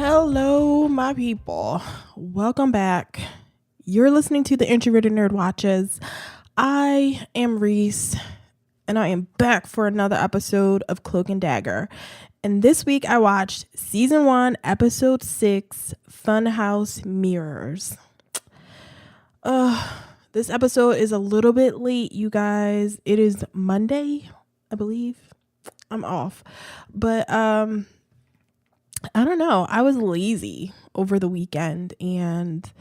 Hello, my people. Welcome back. You're listening to the Introverted Nerd Watches. I am Reese, and I am back for another episode of Cloak and Dagger. And this week I watched Season 1, Episode 6, Funhouse Mirrors. This episode is a little bit late, you guys. It is Monday, I believe. I'm off. But, I don't know. I was lazy over the weekend and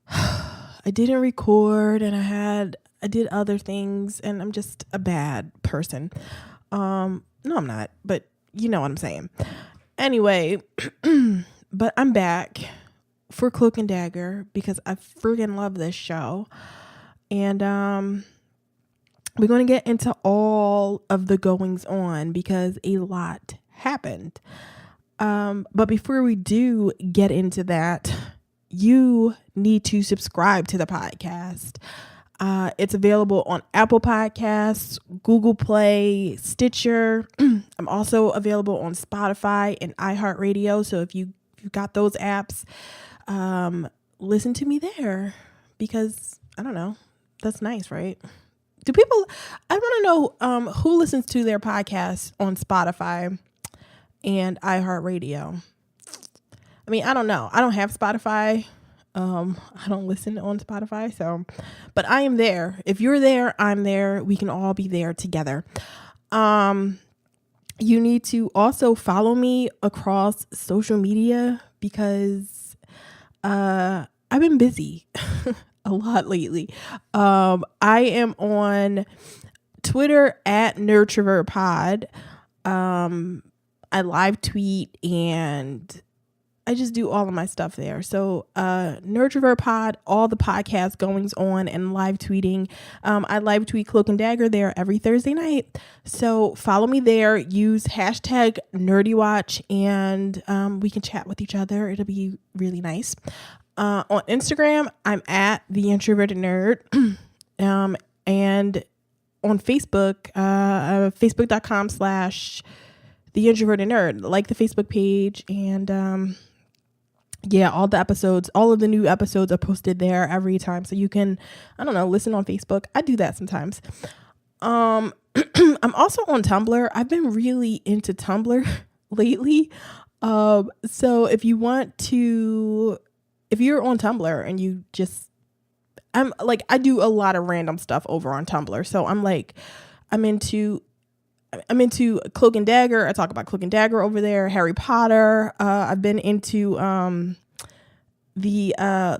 I didn't record and I did other things and I'm just a bad person. No, I'm not, but you know what I'm saying. Anyway, but I'm back for Cloak and Dagger because I friggin' love this show. And we're going to get into all of the goings on because a lot happened. But before we do get into that, you need to subscribe to the podcast. It's available on Apple Podcasts, Google Play, Stitcher. I'm also available on Spotify and iHeartRadio. So if you got those apps, listen to me there because I don't know. That's nice, right? I want to know who listens to their podcasts on Spotify and iHeartRadio. I mean, I don't know. I don't have Spotify. I don't listen on Spotify, but I am there. If you're there, I'm there. We can all be there together. You need to also follow me across social media because I've been busy a lot lately. I am on Twitter at NerdTrovertedPod. I live tweet and I just do all of my stuff there. So NerdTrovertedPod, all the podcast goings on and live tweeting. I live tweet Cloak and Dagger there every Thursday night. So follow me there. Use hashtag NerdyWatch and we can chat with each other. It'll be really nice. On Instagram, I'm at TheIntrovertedNerd. And on Facebook, facebook.com/TheIntrovertedNerd, like the Facebook page. And all of the new episodes are posted there every time. So you can, I don't know, listen on Facebook. I do that sometimes. I'm also on Tumblr. I've been really into Tumblr lately. So if you're on Tumblr and I do a lot of random stuff over on Tumblr. So I'm into Cloak and Dagger. I talk about Cloak and Dagger over there. Harry Potter. I've been into the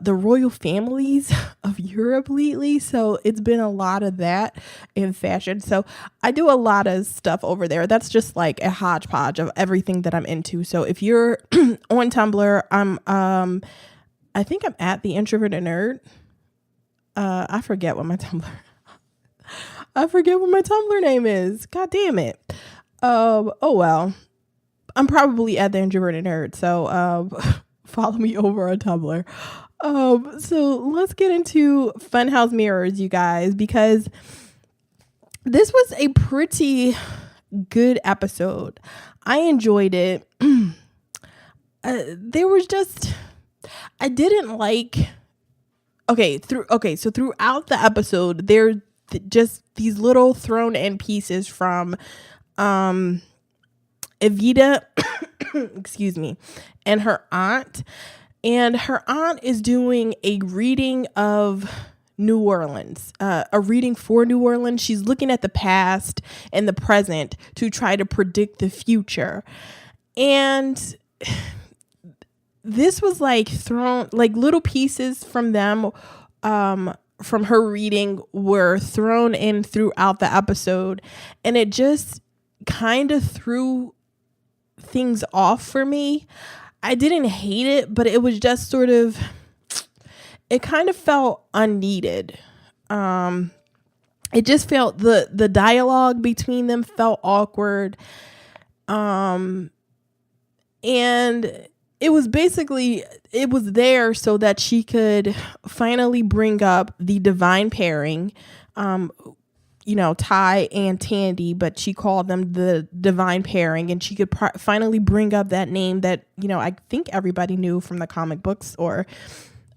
royal families of Europe lately. So it's been a lot of that in fashion. So I do a lot of stuff over there. That's just like a hodgepodge of everything that I'm into. So if you're on Tumblr, I think I'm at TheIntrovertedNerd. I forget what my Tumblr name is. God damn it. Oh well. I'm probably at The Introverted Nerd. So follow me over on Tumblr. So let's get into Funhouse Mirrors, you guys, because this was a pretty good episode. I enjoyed it. I didn't like. So throughout the episode, there just these little thrown in pieces from Evita, excuse me, and her aunt. And her aunt is doing a reading of New Orleans, a reading for New Orleans. She's looking at the past and the present to try to predict the future. And this was thrown, little pieces from them, from her reading were thrown in throughout the episode. And it just kind of threw things off for me. I didn't hate it, but it was just it kind of felt unneeded. It just felt the dialogue between them felt awkward. And it was there so that she could finally bring up the divine pairing, Ty and Tandy, but she called them the divine pairing, and she could finally bring up that name that, I think everybody knew from the comic books, or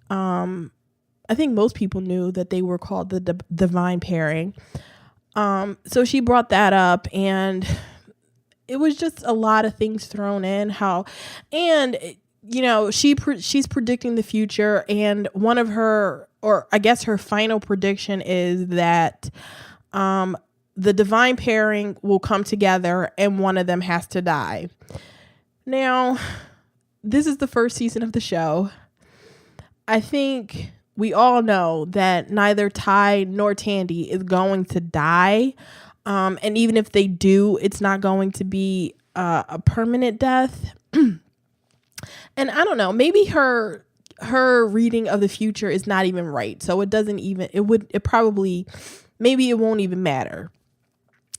I think most people knew that they were called the divine pairing. So she brought that up, and it was just a lot of things thrown in. She's predicting the future, and one of her, or I guess her final prediction is that the divine pairing will come together and one of them has to die. Now, this is the first season of the show. I think we all know that neither Ty nor Tandy is going to die. And even if they do, it's not going to be a permanent death. And I don't know, maybe her reading of the future is not even right. So it won't even matter.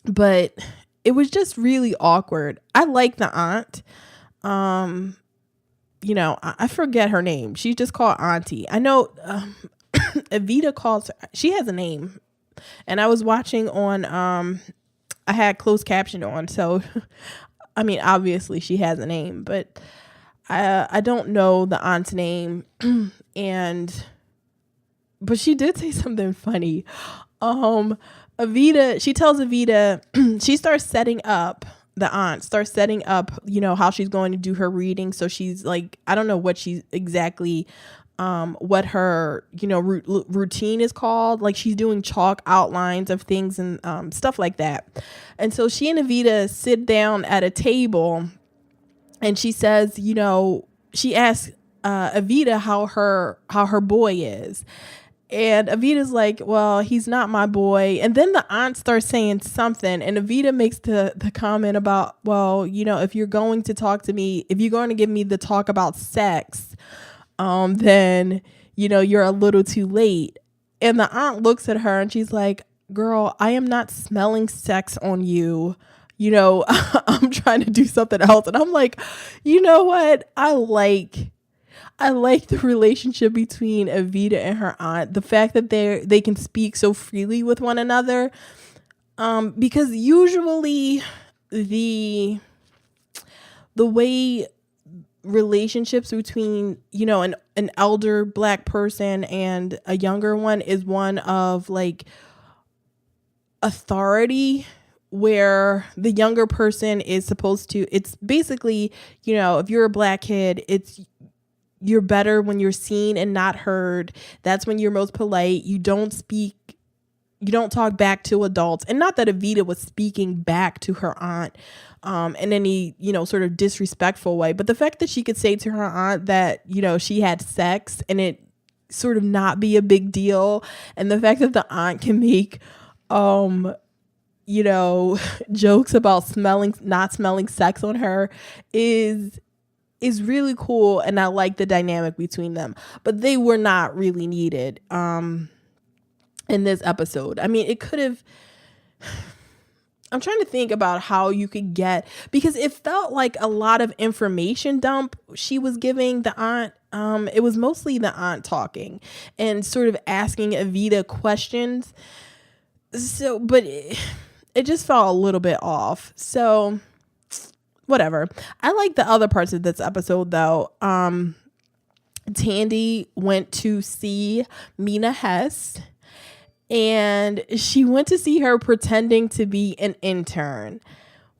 But it was just really awkward. I like the aunt. I forget her name. She's just called Auntie. I know Evita calls her, she has a name. And I was watching on, I had closed caption on. So, I mean, obviously she has a name, but I don't know the aunt's name. But she did say something funny. She tells Evita, she starts setting up, the aunt starts setting up, how she's going to do her reading. So she's like, I don't know what she's exactly, what her, routine is called. Like she's doing chalk outlines of things and stuff like that. And so she and Evita sit down at a table, and she says, she asks Evita how her boy is. And Evita's like, well, he's not my boy. And then the aunt starts saying something, and Evita makes the comment about, well, if you're going to talk to me, if you're going to give me the talk about sex, then, you're a little too late. And the aunt looks at her and she's like, girl, I am not smelling sex on you. I'm trying to do something else. And I'm like, you know what? I like the relationship between Evita and her aunt. The fact that they can speak so freely with one another. Because usually the way relationships between, an elder Black person and a younger one is one of like authority, where the younger person is supposed to, it's basically, if you're a Black kid, you're better when you're seen and not heard. That's when you're most polite. You don't talk back to adults. And not that Evita was speaking back to her aunt in any, sort of disrespectful way. But the fact that she could say to her aunt that, she had sex and it sort of not be a big deal. And the fact that the aunt can make, jokes about not smelling sex on her is really cool, and I like the dynamic between them. But they were not really needed in this episode. I mean, it could have. I'm trying to think about how you could get, because it felt like a lot of information dump she was giving the aunt. It was mostly the aunt talking and sort of asking Evita questions. So, but it just felt a little bit off. So, whatever. I like the other parts of this episode though. Tandy went to see Mina Hess, and she went to see her pretending to be an intern,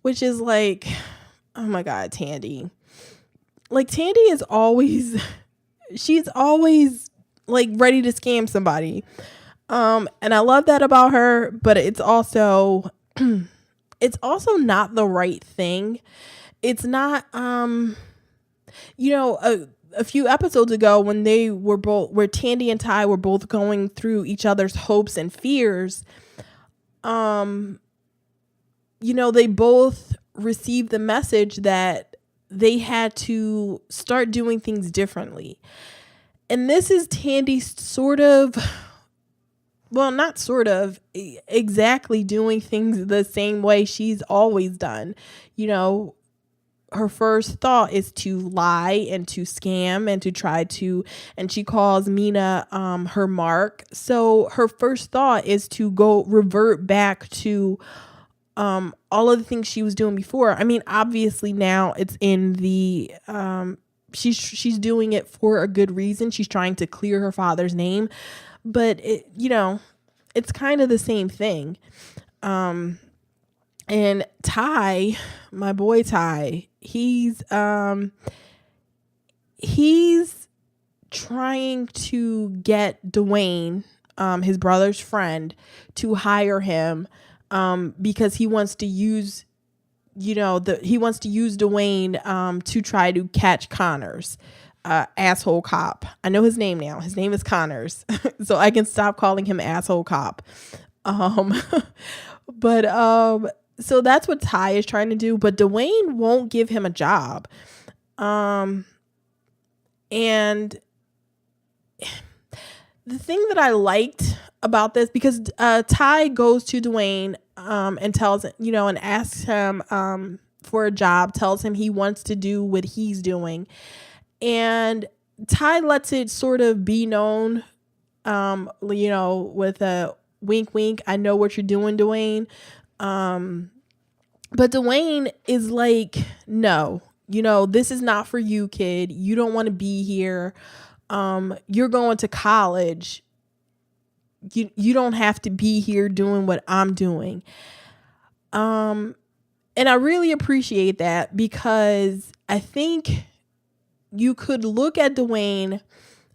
which is like, oh my God, Tandy. Like Tandy is always, she's always like ready to scam somebody. And I love that about her, but it's also not the right thing. It's not, a few episodes ago when where Tandy and Ty were both going through each other's hopes and fears, they both received the message that they had to start doing things differently. And this is Tandy exactly doing things the same way she's always done. her first thought is to lie and to scam and to try to, and she calls Mina her mark. So her first thought is to go revert back to all of the things she was doing before. I mean, obviously now it's in the she's doing it for a good reason. She's trying to clear her father's name, but it's kind of the same thing. And Ty, my boy Ty, he's trying to get Dwayne, his brother's friend, to hire him because he wants to use Dwayne to try to catch Connors, asshole cop. I know his name now. His name is Connors, so I can stop calling him asshole cop. But so that's what Ty is trying to do, but Dwayne won't give him a job. And the thing that I liked about this, because Ty goes to Dwayne and tells, and asks him for a job, tells him he wants to do what he's doing. And Ty lets it sort of be known, with a wink, wink, I know what you're doing, Dwayne. But Dwayne is like, no, this is not for you, kid. You don't want to be here. You're going to college. You don't have to be here doing what I'm doing. And I really appreciate that, because I think you could look at Dwayne,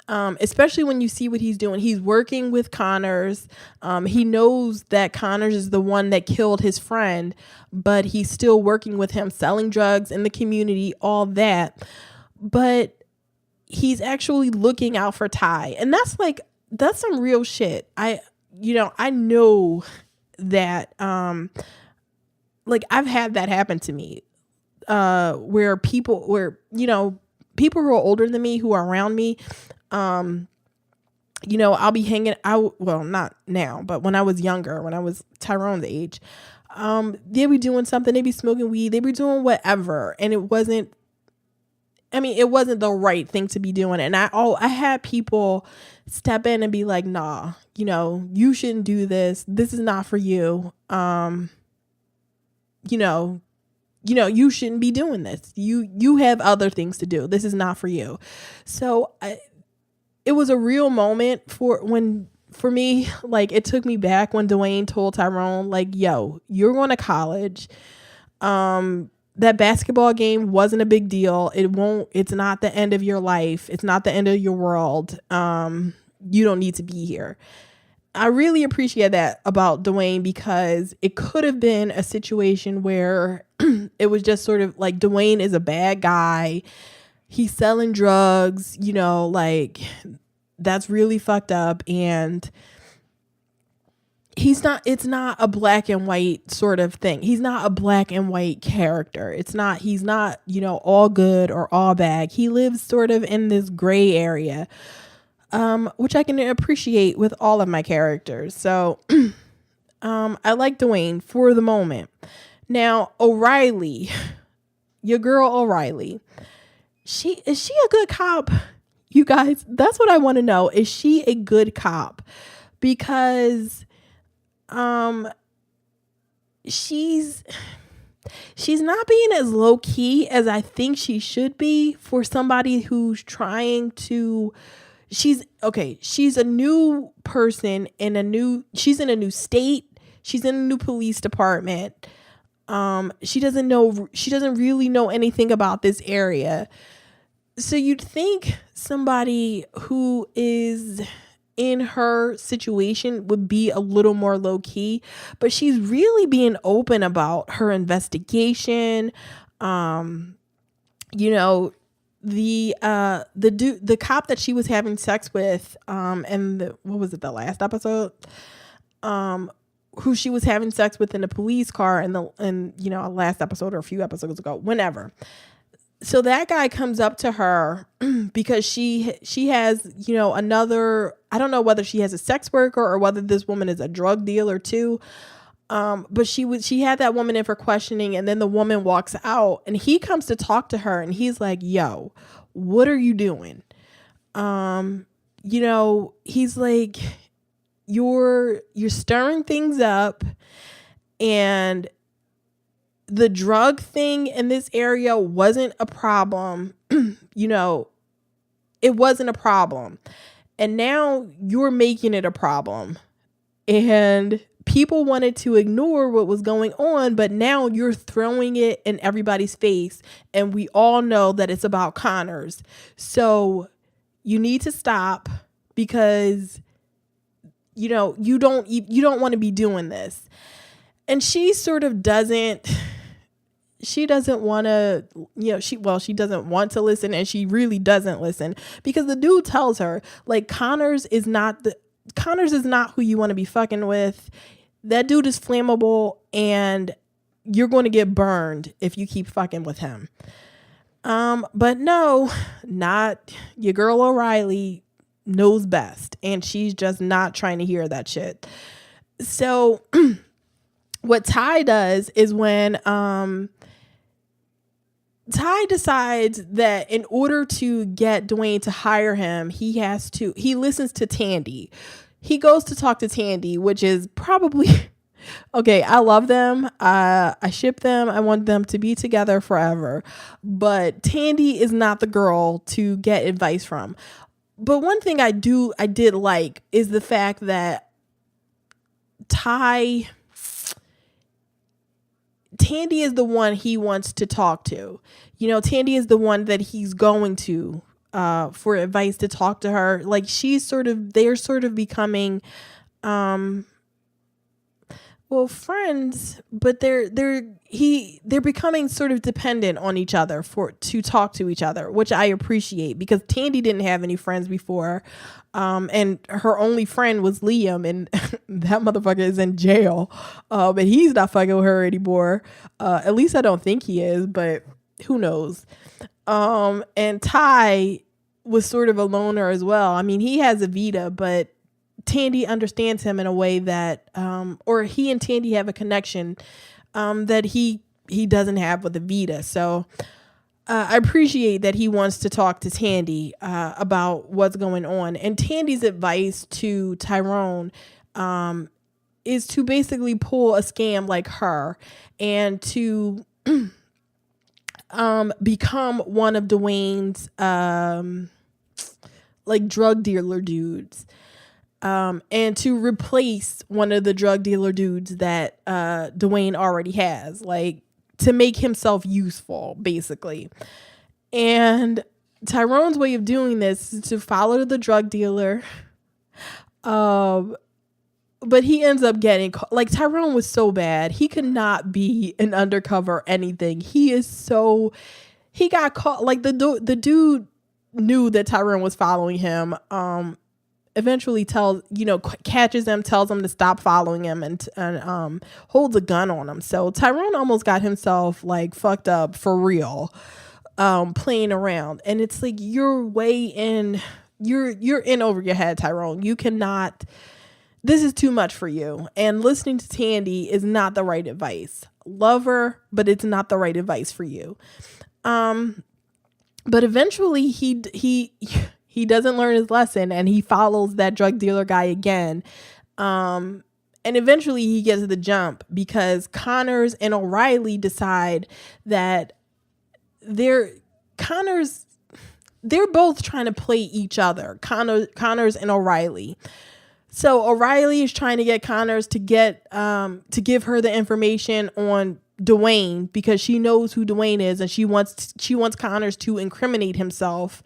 especially when you see what he's doing. He's working with Connors. He knows that Connors is the one that killed his friend, but he's still working with him, selling drugs in the community, all that. But he's actually looking out for Ty. And that's some real shit. I know that, I've had that happen to me, where people who are older than me, who are around me, I'll be hanging out. Well, not now, but when I was younger, when I was Tyrone's age, they'd be doing something. They'd be smoking weed. They'd be doing whatever. And it wasn't the right thing to be doing. And I had people step in and be like, nah, you shouldn't do this. This is not for you. You shouldn't be doing this. You have other things to do. This is not for you. So it was a real moment for me. It took me back when Dwayne told Tyrone, yo, you're going to college. That basketball game wasn't a big deal. It's not the end of your life. It's not the end of your world. You don't need to be here. I really appreciate that about Dwayne, because it could have been a situation where it was just sort of like Dwayne is a bad guy. He's selling drugs, that's really fucked up. And it's not a black and white sort of thing. He's not a black and white character. He's not, all good or all bad. He lives sort of in this gray area, which I can appreciate with all of my characters. So, I like Dwayne for the moment. Now, O'Reilly, your girl O'Reilly, is she a good cop? You guys, that's what I want to know. Is she a good cop? Because, she's not being as low key as I think she should be for somebody who's trying to. She's a new person she's in a new state. She's in a new police department. She doesn't really know anything about this area. So you'd think somebody who is in her situation would be a little more low key, but she's really being open about her investigation. The cop that she was having sex with, and what was it, the last episode, who she was having sex with in the police car in last episode or a few episodes ago, whenever. So that guy comes up to her because she has, another, I don't know whether she has a sex worker or whether this woman is a drug dealer too. But she had that woman in for questioning, and then the woman walks out and he comes to talk to her and he's like, yo, what are you doing? He's like, you're stirring things up, and the drug thing in this area wasn't a problem. It wasn't a problem. And now you're making it a problem. And people wanted to ignore what was going on, but now you're throwing it in everybody's face. And we all know that it's about Connors. So you need to stop, because you don't want to be doing this. And she sort of doesn't want to, she doesn't want to listen, and she really doesn't listen, because the dude tells her, like, Connors is not who you want to be fucking with. That dude is flammable, and you're going to get burned if you keep fucking with him. But no, not your girl O'Reilly knows best, and she's just not trying to hear that shit. So what Ty does is, when Ty decides that in order to get Dwayne to hire him, he listens to Tandy. He goes to talk to Tandy, which is probably okay. I love them. I ship them. I want them to be together forever. But Tandy is not the girl to get advice from. But one thing I did like is the fact that Tandy is the one he wants to talk to. Tandy is the one that he's going to for advice, to talk to her. Like, they're sort of becoming friends, but they're becoming sort of dependent on each other to talk to each other, which I appreciate, because Tandy didn't have any friends before. And her only friend was Liam, and that motherfucker is in jail. But he's not fucking with her anymore. At least I don't think he is, but who knows? And Ty was sort of a loner as well. I mean, he has a Vita, but Tandy understands him in a way that, or he and Tandy have a connection that he doesn't have with Vita. So I appreciate that he wants to talk to Tandy about what's going on. And Tandy's advice to Tyrone is to basically pull a scam like her, and to become one of Dwayne's like drug dealer dudes. And to replace one of the drug dealer dudes that Dwayne already has, like, to make himself useful, basically. And Tyrone's way of doing this is to follow the drug dealer. But he ends up getting caught. Like, Tyrone was so bad. He could not be an undercover anything. He got caught. Like, the dude knew that Tyrone was following him. Eventually catches him, tells him to stop following him, and holds a gun on him. So Tyrone almost got himself, like, fucked up for real, playing around. And it's like, you're in over your head, Tyrone. You cannot, this is too much for you. And listening to Tandy is not the right advice. Love her, but it's not the right advice for you. But eventually he doesn't learn his lesson, and he follows that drug dealer guy again. And eventually he gets the jump, because Connors and O'Reilly decide that they're both trying to play each other, Connors and O'Reilly. So O'Reilly is trying to get Connors to give her the information on Dwayne, because she knows who Dwayne is, and she wants Connors to incriminate himself.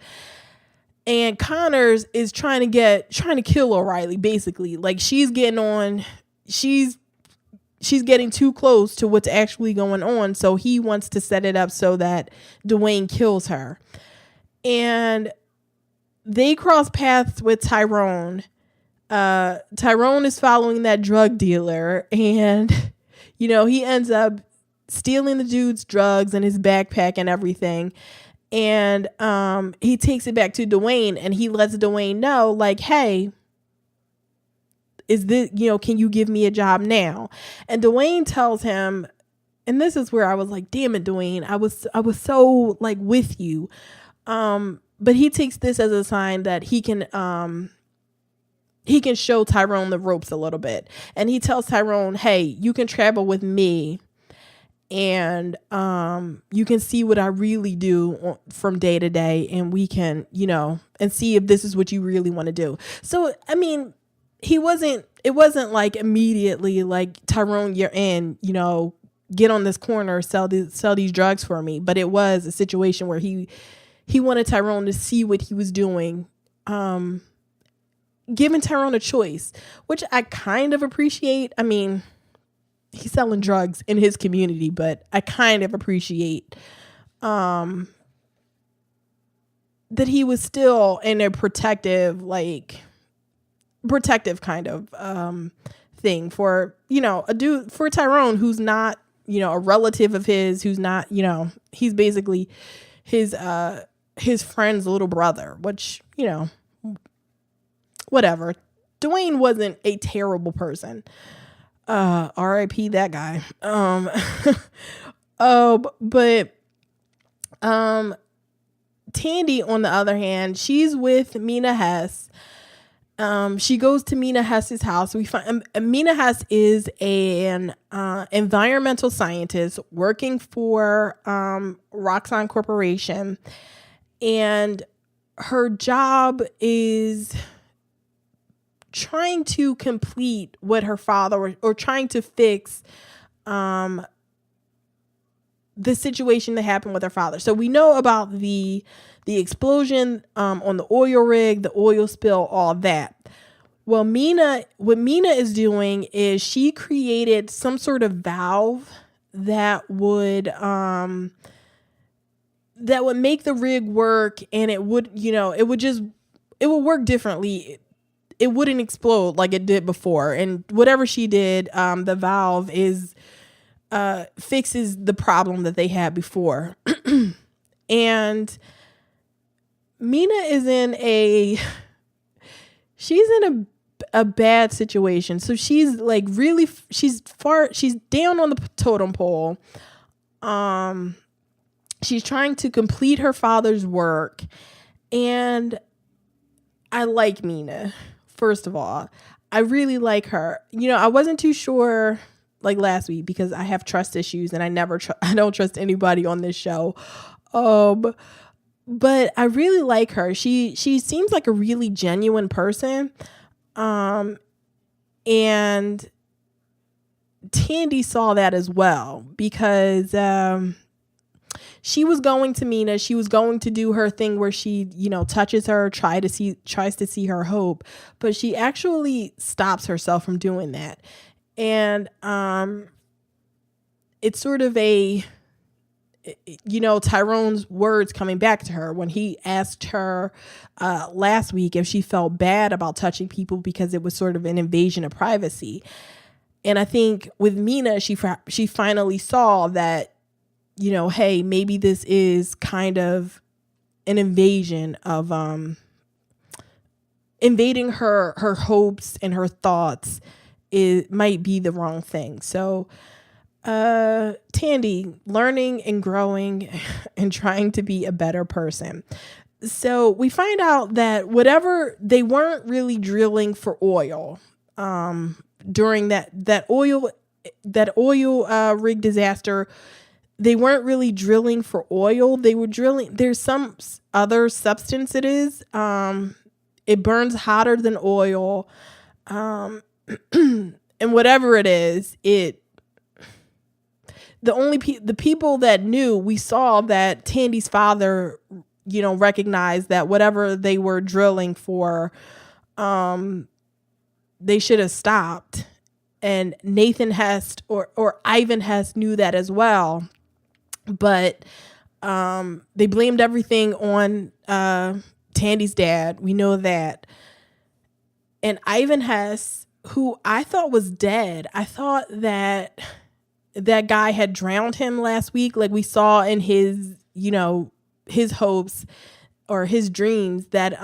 And Connors is trying to kill O'Reilly, basically. Like, she's getting too close to what's actually going on. So he wants to set it up so that Dwayne kills her. And they cross paths with Tyrone. Tyrone is following that drug dealer, and, he ends up stealing the dude's drugs and his backpack and everything. And he takes it back to Dwayne, and he lets Dwayne know, like, hey, is this, can you give me a job now? And Dwayne tells him, and this is where I was like, damn it, Dwayne, I was so like with you. But he takes this as a sign that he can show Tyrone the ropes a little bit. And he tells Tyrone, hey, you can travel with me and you can see what I really do from day to day, and we can, and see if this is what you really want to do. So, I mean, it wasn't like immediately like, Tyrone, you're in, get on this corner, sell these drugs for me. But it was a situation where he wanted Tyrone to see what he was doing, giving Tyrone a choice, which I kind of appreciate. I mean, he's selling drugs in his community, but I kind of appreciate that he was still in a protective kind of thing for, a dude, for Tyrone, who's not, a relative of his, who's not, he's basically his friend's little brother, which, whatever. Dwayne wasn't a terrible person. R.I.P. that guy. But Tandy, on the other hand, she's with Mina Hess. She goes to Mina Hess's house. We find Mina Hess is an environmental scientist working for Roxxon Corporation, and her job is trying to complete what her father or trying to fix the situation that happened with her father. So we know about the explosion on the oil rig, the oil spill, all that. Well, what Mina is doing is she created some sort of valve that would make the rig work, and it would work differently. It wouldn't explode like it did before. And whatever she did, the valve fixes the problem that they had before. And Mina is in a bad situation. So she's like really, she's down on the totem pole. She's trying to complete her father's work. And I like Mina. First of all, I really like her. I wasn't too sure like last week because I have trust issues and I don't trust anybody on this show. But I really like her. She seems like a really genuine person. And Tandy saw that as well because she was going to Mina. She was going to do her thing where she, touches her, tries to see her hope, but she actually stops herself from doing that. And it's sort of Tyrone's words coming back to her when he asked her last week if she felt bad about touching people because it was sort of an invasion of privacy. And I think with Mina, she finally saw that, hey, maybe this is kind of an invasion of invading her hopes and her thoughts. It might be the wrong thing. So Tandy, learning and growing and trying to be a better person. So we find out that they weren't really drilling for oil during that oil rig disaster. They weren't really drilling for oil. They were drilling. There's some other substance it is. It burns hotter than oil. And whatever it is, the people that knew, we saw that Tandy's father, recognized that whatever they were drilling for, they should have stopped. And Nathan Hest or Ivan Hest knew that as well. But they blamed everything on Tandy's dad. We know that. And Ivan Hess, who I thought was dead, I thought that guy had drowned him last week. Like we saw in his, his hopes or his dreams that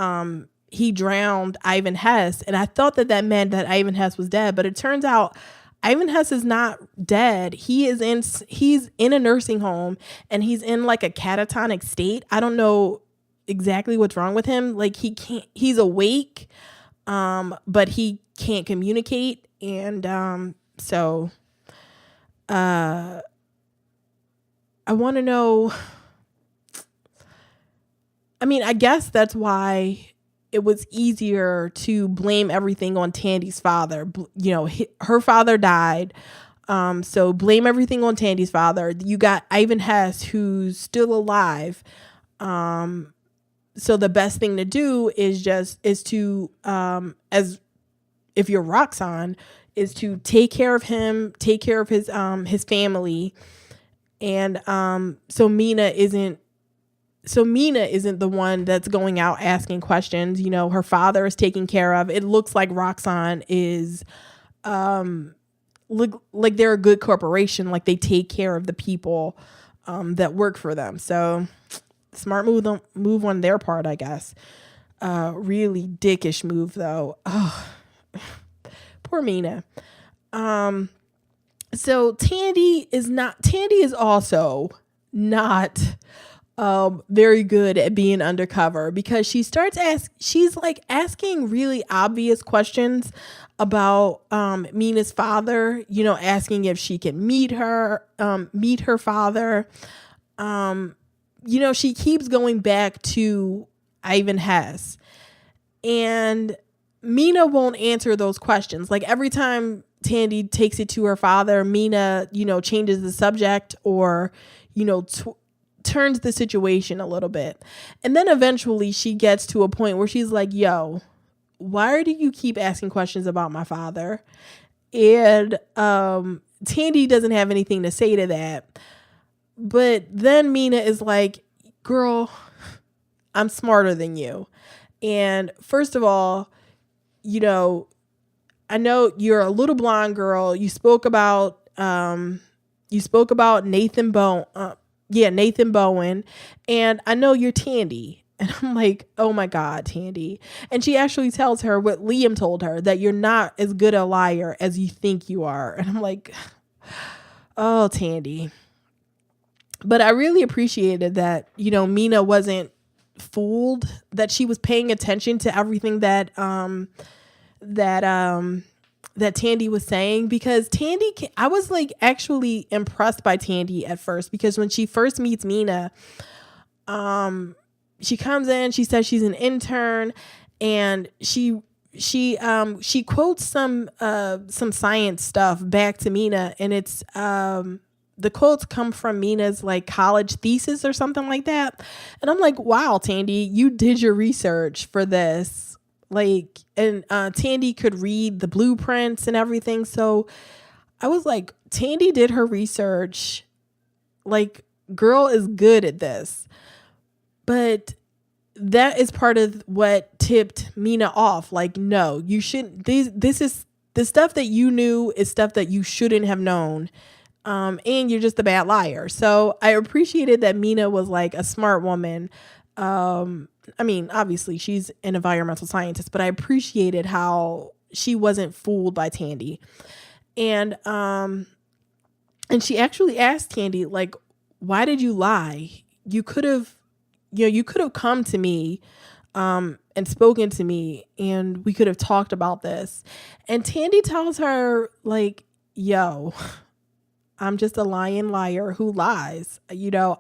he drowned Ivan Hess. And I thought that meant that Ivan Hess was dead, but it turns out Ivan Hess is not dead. He's in a nursing home, and he's in like a catatonic state. I don't know exactly what's wrong with him. Like he's awake, but he can't communicate. And so I want to know. I mean, I guess that's why it was easier to blame everything on Tandy's father. You know, her father died. So blame everything on Tandy's father. You got Ivan Hess, who's still alive. So the best thing to do is to, as if you're Roxanne, is to take care of him, take care of his family. And, so Mina isn't the one that's going out asking questions. You know, her father is taken care of. It looks like Roxanne is, like they're a good corporation. Like they take care of the people, that work for them. So smart move on their part, I guess. Really dickish move though. Oh, poor Mina. So Tandy is also not very good at being undercover, because she's like asking really obvious questions about Mina's father, you know, asking if she can meet her father. You know, she keeps going back to Ivan Hess, and Mina won't answer those questions. Like every time Tandy takes it to her father, Mina, you know, changes the subject or, you know, turns the situation a little bit. And then eventually she gets to a point where she's like, yo, why do you keep asking questions about my father? And Tandy doesn't have anything to say to that. But then Mina is like, girl, I'm smarter than you. And first of all, you know, I know you're a little blonde girl. You spoke about Nathan Bowen. And I know you're Tandy. And I'm like, oh my God, Tandy. And she actually tells her what Liam told her, that you're not as good a liar as you think you are. And I'm like, oh, Tandy. But I really appreciated that, you know, Mina wasn't fooled, that she was paying attention to everything that Tandy was saying, because I was like actually impressed by Tandy at first, because when she first meets Mina, she comes in, she says she's an intern, and she quotes some science stuff back to Mina, and it's the quotes come from Mina's like college thesis or something like that. And I'm like, wow, Tandy, you did your research for this. Like, and Tandy could read the blueprints and everything. So I was like, Tandy did her research. Like, girl is good at this. But that is part of what tipped Mina off. Like, no, you shouldn't. This is the stuff that you knew is stuff that you shouldn't have known. And you're just a bad liar. So I appreciated that Mina was like a smart woman. I mean, obviously she's an environmental scientist, but I appreciated how she wasn't fooled by Tandy. And she actually asked Tandy, like, why did you lie? You could have come to me, and spoken to me, and we could have talked about this. And Tandy tells her, like, yo, I'm just a lying liar who lies. You know,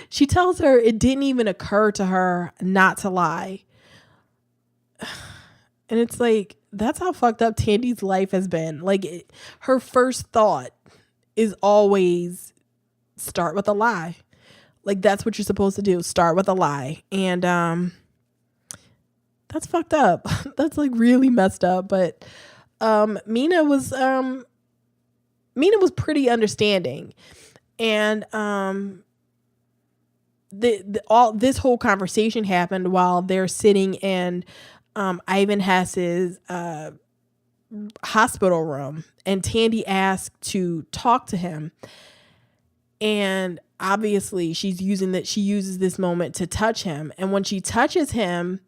she tells her it didn't even occur to her not to lie. And it's like, that's how fucked up Tandy's life has been. Like, her first thought is always start with a lie. Like, that's what you're supposed to do. Start with a lie. And that's fucked up. That's like really messed up. But Mina was pretty understanding. And this whole conversation happened while they're sitting in Ivan Hess's hospital room, and Tandy asked to talk to him. And obviously she uses this moment to touch him. And when she touches him,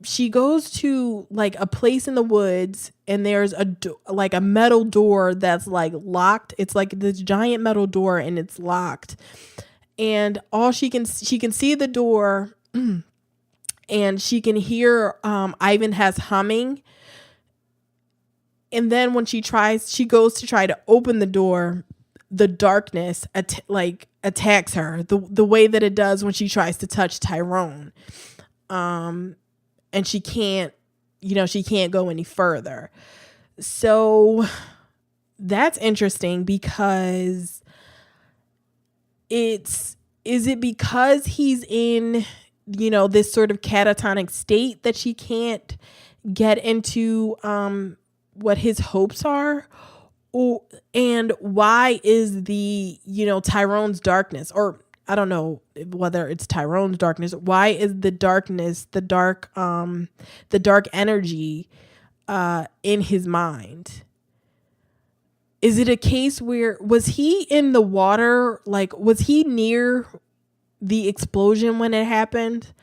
she goes to like a place in the woods, and there's like a metal door that's like locked. It's like this giant metal door, and it's locked. And all she can see the door, and she can hear Ivan has humming. And then when she goes to try to open the door, the darkness attacks her the way that it does when she tries to touch Tyrone. And she can't go any further. So that's interesting, because is it because he's in, this sort of catatonic state that she can't get into what his hopes are? And why is the, Tyrone's darkness, or I don't know whether it's Tyrone's darkness, why is the darkness, the dark energy in his mind? Is it a case where, was he in the water? Like, was he near the explosion when it happened?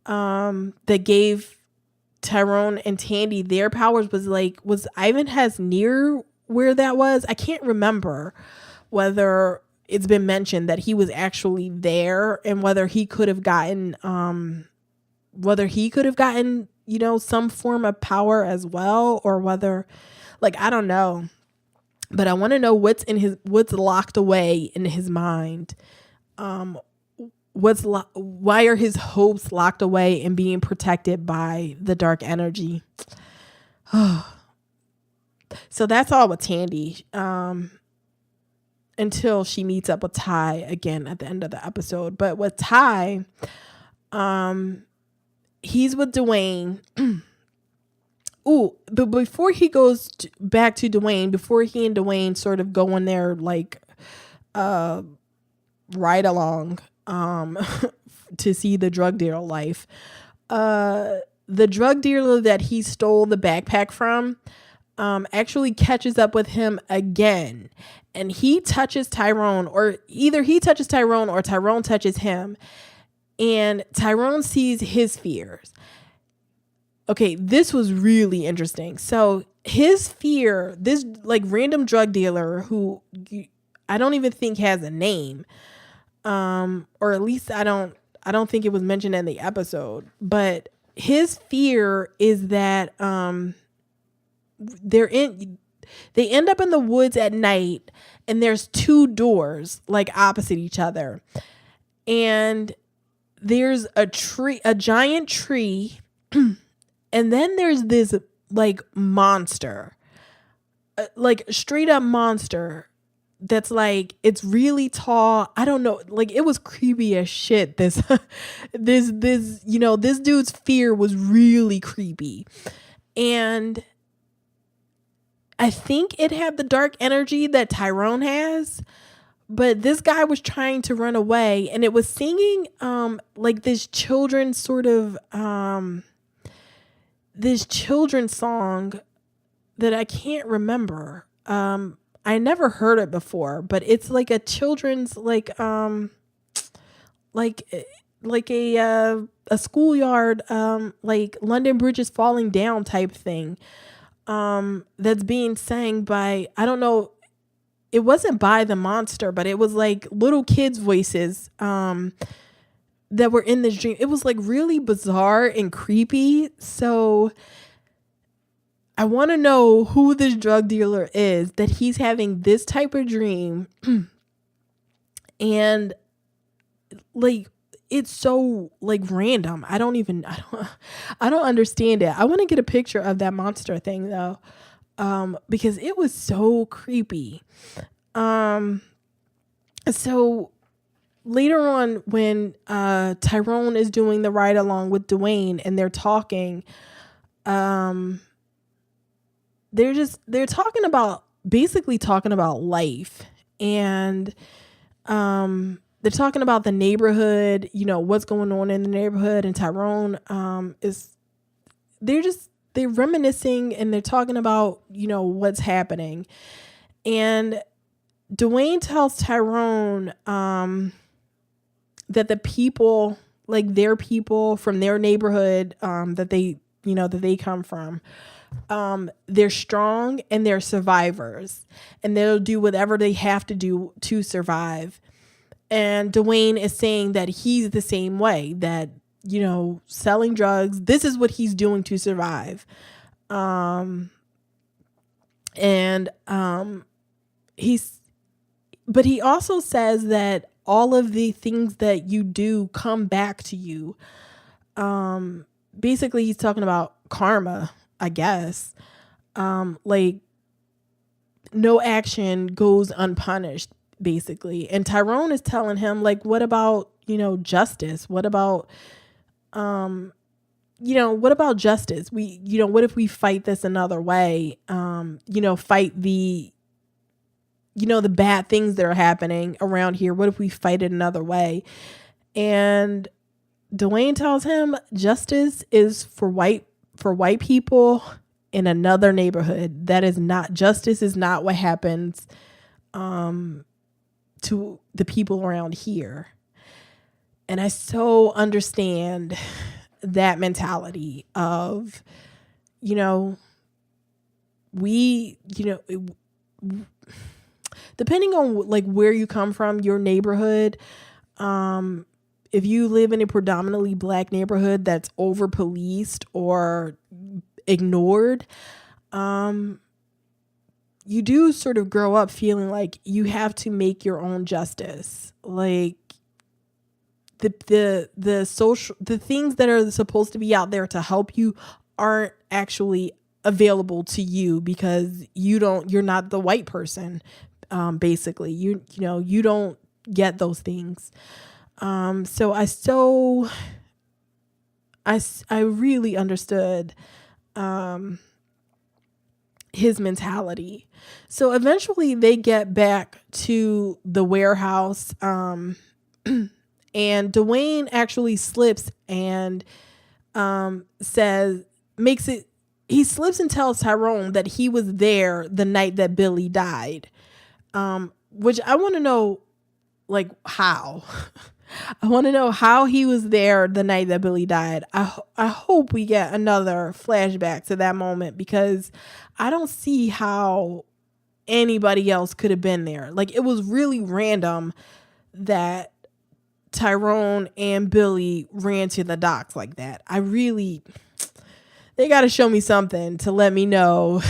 That gave Tyrone and Tandy their powers? Was Ivan has near where that was? I can't remember whether it's been mentioned that he was actually there, and whether he could have gotten some form of power as well, or whether, like, I don't know. But I want to know what's locked away in his mind. Why are his hopes locked away and being protected by the dark energy? So that's all with Tandy. Until she meets up with Ty again at the end of the episode. But with Ty, he's with Dwayne. Ooh, but before he goes back to Dwayne, before he and Dwayne sort of go on their like ride along to see the drug dealer life, the drug dealer that he stole the backpack from actually catches up with him again, and he touches Tyrone, or either he touches Tyrone or Tyrone touches him, and Tyrone sees his fears. Okay, this was really interesting. So his fear, this like random drug dealer who I don't even think has a name, or at least I don't think it was mentioned in the episode, but his fear is that they end up in the woods at night, and there's two doors like opposite each other, and there's a giant tree. And then there's this like monster, like straight up monster that's like, it's really tall. I don't know. Like, it was creepy as shit. This dude's fear was really creepy. And I think it had the dark energy that Tyrone has, but this guy was trying to run away, and it was singing like this children's sort of this children's song that I can't remember. I never heard it before, but it's like a children's like a schoolyard like London Bridge is falling down type thing that's being sang by, I don't know, it wasn't by the monster, but it was like little kids' voices that were in this dream. It was like really bizarre and creepy. So I want to know who this drug dealer is that he's having this type of dream. And like, it's so like random. I don't understand it. I want to get a picture of that monster thing though. Because it was so creepy. So later on, when Tyrone is doing the ride along with Dwayne and they're talking, they're talking about life, and they're talking about the neighborhood, what's going on in the neighborhood, and Tyrone they're reminiscing, and they're talking about what's happening, and Dwayne tells Tyrone that the people like their people from their neighborhood that they come from. They're strong and they're survivors, and they'll do whatever they have to do to survive. And Dwayne is saying that he's the same way, that, selling drugs, this is what he's doing to survive. And but he also says that all of the things that you do come back to you. Basically he's talking about karma, I guess. Like no action goes unpunished, basically. And Tyrone is telling him, like, what about, justice? What about, what about justice? What if we fight this another way? Fight the bad things that are happening around here. What if we fight it another way? And Dwayne tells him justice is for white people in another neighborhood. That is not, justice is not what happens to the people around here. And I so understand that mentality of, depending on like where you come from, your neighborhood, if you live in a predominantly black neighborhood that's over policed or ignored, you do sort of grow up feeling like you have to make your own justice. Like the things that are supposed to be out there to help you aren't actually available to you because you're not the white person. Basically, you don't get those things. So I really understood his mentality. So eventually they get back to the warehouse, and Dwayne actually slips and he slips and tells Tyrone that he was there the night that Billy died, which I want to know, like, how. I want to know how he was there the night that Billy died. I hope we get another flashback to that moment, because I don't see how anybody else could have been there. Like, it was really random that Tyrone and Billy ran to the docks like that. They got to show me something to let me know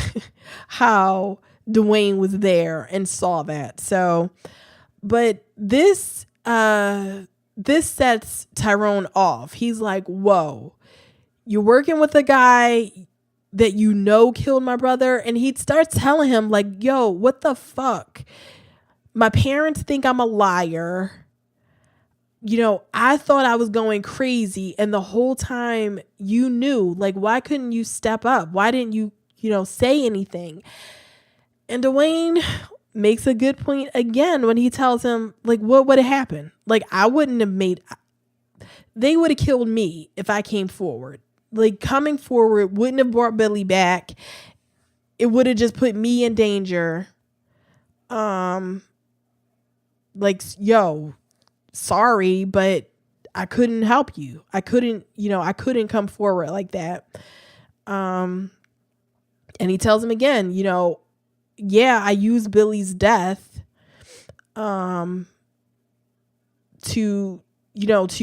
how Dwayne was there and saw that. So, but this sets Tyrone off. He's like, whoa, you're working with a guy that killed my brother. And he starts telling him, like, yo, what the fuck? My parents think I'm a liar. I thought I was going crazy. And the whole time you knew, like, why couldn't you step up? Why didn't you, say anything? And Dwayne makes a good point again when he tells him, like, what would have happened? Like, they would have killed me if I came forward. Like, coming forward wouldn't have brought Billy back. It would have just put me in danger. Like, yo, sorry, but I couldn't help you. I couldn't come forward like that. And he tells him again, yeah, I used Billy's death to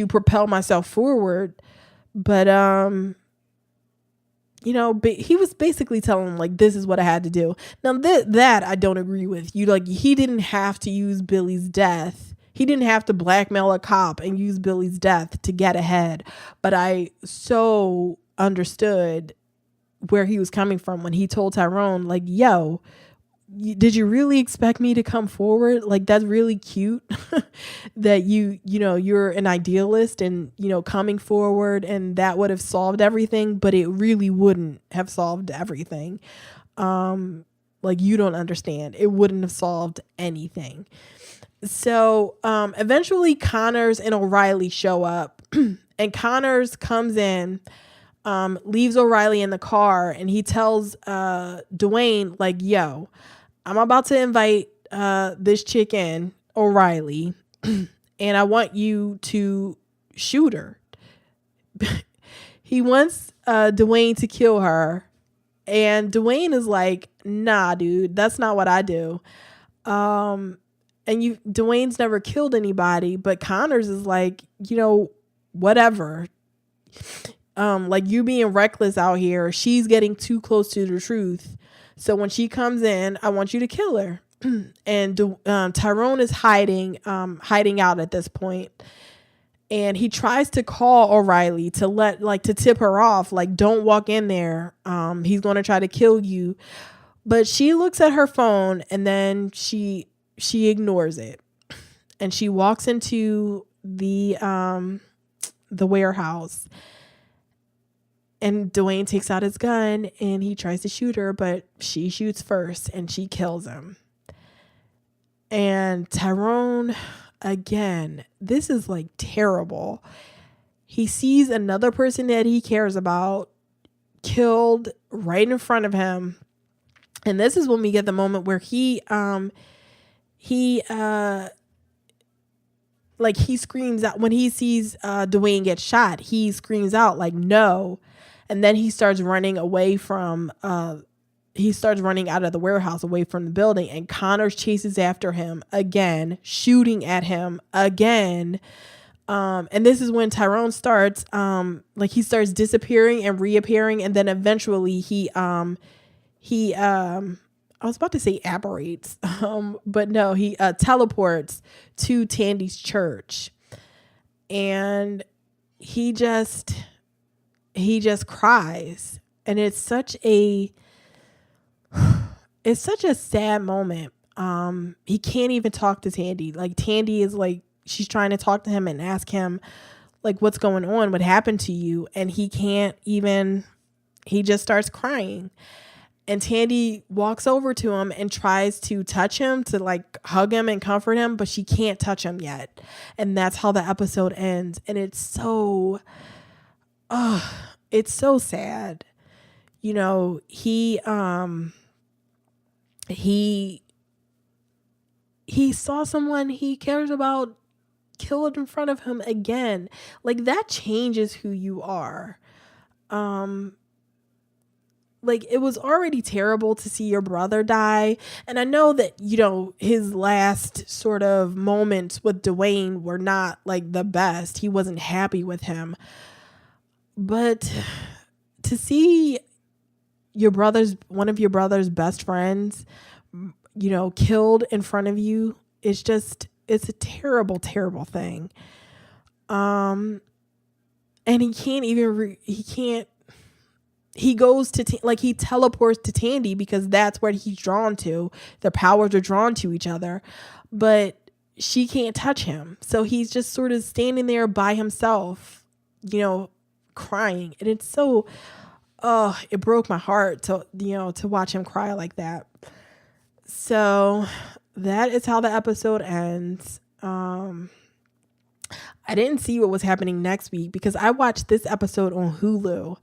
propel myself forward. But he was basically telling him, like, this is what I had to do. Now that I don't agree with. He didn't have to use Billy's death. He didn't have to blackmail a cop and use Billy's death to get ahead. But I so understood where he was coming from when he told Tyrone, like, yo, did you really expect me to come forward? Like, that's really cute that you're an idealist and, coming forward, and that would have solved everything, but it really wouldn't have solved everything. Like, you don't understand. It wouldn't have solved anything. So, eventually Connors and O'Reilly show up and Connors comes in, leaves O'Reilly in the car, and he tells, Dwayne, like, yo, I'm about to invite this chick in, O'Reilly, and I want you to shoot her. he wants Dwayne to kill her. And Dwayne is like, nah, dude, that's not what I do. And Dwayne's never killed anybody, but Connors is like, whatever. Like, you being reckless out here. She's getting too close to the truth. So when she comes in, I want you to kill her. And Tyrone is hiding out at this point. And he tries to call O'Reilly to tip her off, like, don't walk in there. He's going to try to kill you. But she looks at her phone and then she ignores it. And she walks into the warehouse. And Dwayne takes out his gun and he tries to shoot her, but she shoots first and she kills him. And Tyrone, again, this is like terrible. He sees another person that he cares about killed right in front of him. And this is when we get the moment where he screams out when he sees Dwayne get shot. He screams out like, no. And then he starts running away from out of the warehouse, away from the building, and Connors chases after him again, shooting at him again. And this is when Tyrone starts he starts disappearing and reappearing, and then eventually he I was about to say apparates, but no, he teleports to Tandy's church, and he just cries, and it's such a sad moment. He can't even talk to Tandy. Like, Tandy is like, she's trying to talk to him and ask him like, what's going on? What happened to you? And he can't even, he just starts crying. And Tandy walks over to him and tries to touch him, to like hug him and comfort him, but she can't touch him yet. And that's how the episode ends. And it's so sad. He saw someone he cares about killed in front of him again. Like, that changes who you are. Like, it was already terrible to see your brother die. And I know that, his last sort of moments with Dwayne were not like the best. He wasn't happy with him. But to see one of your brother's best friends, killed in front of you, it's a terrible, terrible thing. And he can't even, he goes to, he teleports to Tandy because that's where he's drawn to. Their powers are drawn to each other, but she can't touch him. So he's just sort of standing there by himself, crying. And it's so, it broke my heart to watch him cry like that. So that is how the episode ends. I didn't see what was happening next week because I watched this episode on Hulu.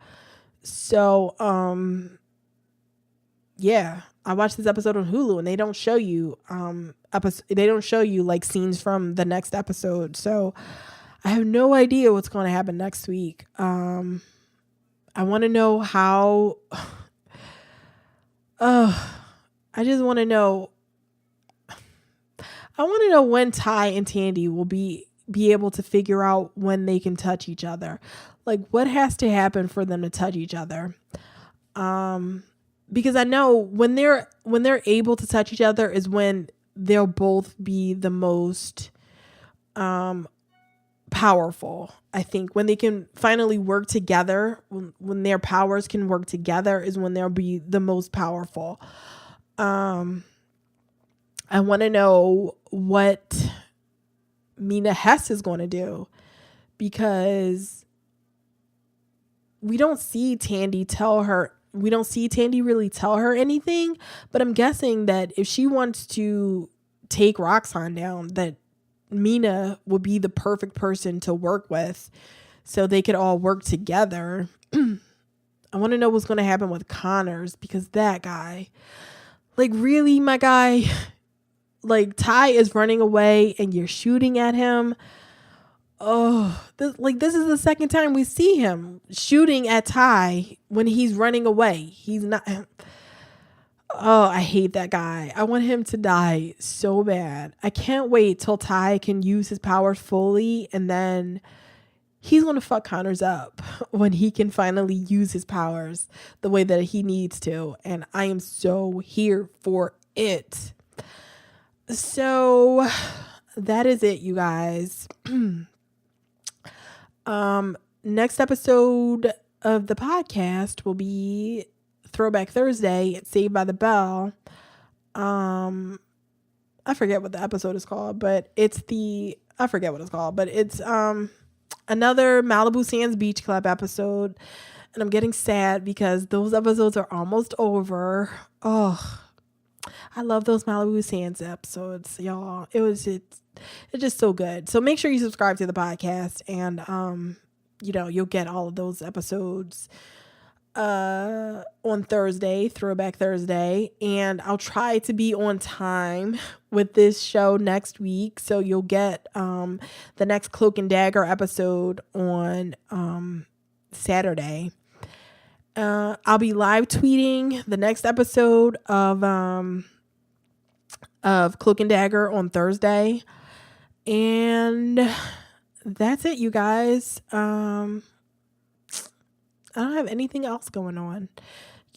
So, yeah, I watched this episode on Hulu and they don't show you, like scenes from the next episode. So I have no idea what's going to happen next week. I want to know how, I want to know when Ty and Tandy will be able to figure out when they can touch each other. Like, what has to happen for them to touch each other? Because I know when they're able to touch each other is when they'll both be the most powerful. I think when they can finally work together, when their powers can work together is when they'll be the most powerful. I want to know what Mina Hess is going to do, because we don't see Tandy really tell her anything, but I'm guessing that if she wants to take Roxanne down, that Mina would be the perfect person to work with so they could all work together. I want to know what's going to happen with Connors, because that guy, like, really, my guy, like, Ty is running away and you're shooting at him. this is the second time we see him shooting at Ty when he's running away. He's not. Oh, I hate that guy. I want him to die so bad. I can't wait till Ty can use his powers fully, and then he's gonna fuck Connors up when he can finally use his powers the way that he needs to. And I am so here for it. So that is it, you guys. Next episode of the podcast will be Throwback Thursday at Saved by the Bell. I forget what the episode is called, but it's another Malibu Sands Beach Club episode. And I'm getting sad because those episodes are almost over. Oh, I love those Malibu Sands episodes, y'all. It's just so good. So make sure you subscribe to the podcast, and you'll get all of those episodes on Thursday, Throwback Thursday, and I'll try to be on time with this show next week, so you'll get the next Cloak and Dagger episode on Saturday. I'll be live tweeting the next episode of Cloak and Dagger on Thursday, and that's it, you guys. I don't have anything else going on.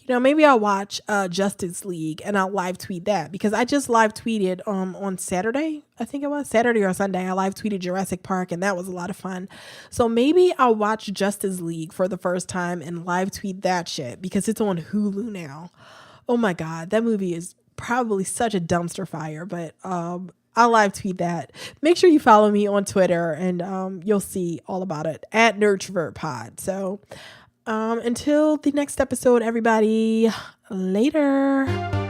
Maybe I'll watch Justice League and I'll live tweet that, because I just live tweeted on Saturday. I think it was Saturday or Sunday. I live tweeted Jurassic Park, and that was a lot of fun. So maybe I'll watch Justice League for the first time and live tweet that shit, because it's on Hulu now. Oh my God, that movie is probably such a dumpster fire, but I'll live tweet that. Make sure you follow me on Twitter, and you'll see all about it at TheIntrovertedNerd. So until the next episode, everybody, later.